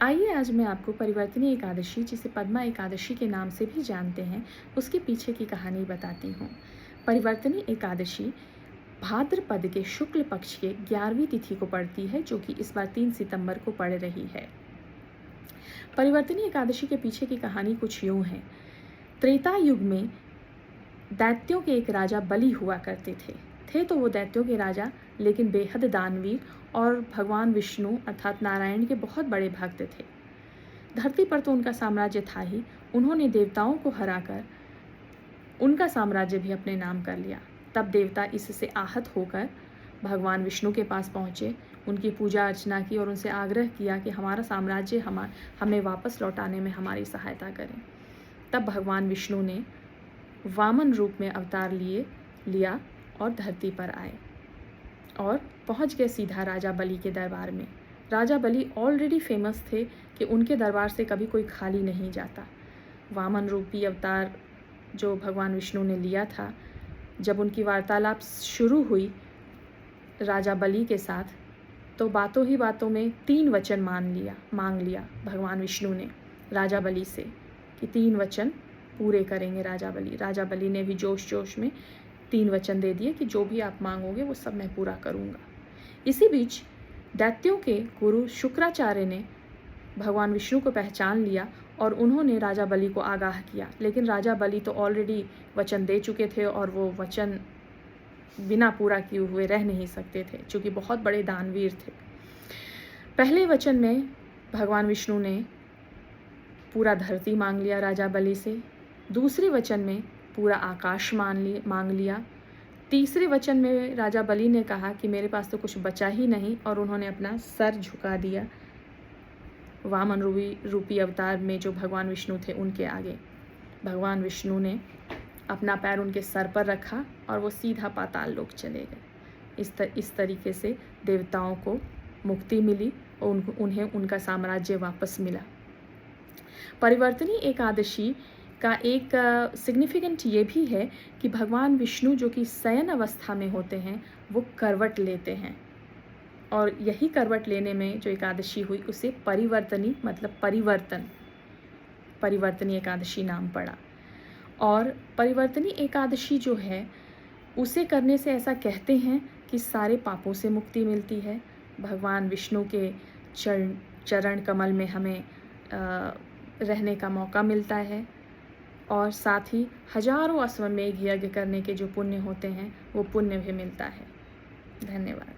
आइए आज मैं आपको परिवर्तनी एकादशी, जिसे पद्मा एकादशी के नाम से भी जानते हैं, उसके पीछे की कहानी बताती हूँ। परिवर्तनी एकादशी भाद्रपद के शुक्ल पक्ष के 11वीं तिथि को पड़ती है, जो कि इस बार 3 सितंबर को पड़ रही है। परिवर्तनी एकादशी के पीछे की कहानी कुछ यूँ है। त्रेता युग में दैत्यों के एक राजा बलि हुआ करते थे तो वो दैत्यों के राजा, लेकिन बेहद दानवीर और भगवान विष्णु अर्थात नारायण के बहुत बड़े भक्त थे। धरती पर तो उनका साम्राज्य था ही, उन्होंने देवताओं को हराकर उनका साम्राज्य भी अपने नाम कर लिया। तब देवता इससे आहत होकर भगवान विष्णु के पास पहुँचे, उनकी पूजा अर्चना की और उनसे आग्रह किया कि हमारा साम्राज्य हमें वापस लौटाने में हमारी सहायता करें। तब भगवान विष्णु ने वामन रूप में अवतार लिया और धरती पर आए और पहुंच गए सीधा राजा बलि के दरबार में। राजा बलि ऑलरेडी फेमस थे कि उनके दरबार से कभी कोई खाली नहीं जाता। वामन रूपी अवतार जो भगवान विष्णु ने लिया था, जब उनकी वार्तालाप शुरू हुई राजा बलि के साथ, तो बातों ही बातों में 3 वचन मांग लिया भगवान विष्णु ने राजा बलि से कि 3 वचन पूरे करेंगे राजा बलि ने भी जोश जोश में 3 वचन दे दिए कि जो भी आप मांगोगे वो सब मैं पूरा करूँगा। इसी बीच दैत्यों के गुरु शुक्राचार्य ने भगवान विष्णु को पहचान लिया और उन्होंने राजा बलि को आगाह किया, लेकिन राजा बलि तो ऑलरेडी वचन दे चुके थे और वो वचन बिना पूरा किए हुए रह नहीं सकते थे, क्योंकि बहुत बड़े दानवीर थे। पहले वचन में भगवान विष्णु ने पूरा धरती मांग लिया राजा बलि से, दूसरे वचन में पूरा आकाश मांग लिया, तीसरे वचन में राजा बलि ने कहा कि मेरे पास तो कुछ बचा ही नहीं, और उन्होंने अपना सर झुका दिया वामन रूपी अवतार में जो भगवान विष्णु थे उनके आगे। भगवान विष्णु ने अपना पैर उनके सर पर रखा और वो सीधा पाताल लोक चले गए। इस तरीके से देवताओं को मुक्ति मिली और उन्हें उनका साम्राज्य वापस मिला। परिवर्तनी एकादशी का एक सिग्निफिकेंट ये भी है कि भगवान विष्णु जो कि शयन अवस्था में होते हैं, वो करवट लेते हैं, और यही करवट लेने में जो एकादशी हुई उसे परिवर्तनी मतलब परिवर्तनी एकादशी नाम पड़ा। और परिवर्तनी एकादशी जो है उसे करने से ऐसा कहते हैं कि सारे पापों से मुक्ति मिलती है, भगवान विष्णु के चरण कमल में हमें रहने का मौका मिलता है, और साथ ही हजारों अश्वमेध यज्ञ करने के जो पुण्य होते हैं वो पुण्य भी मिलता है। धन्यवाद।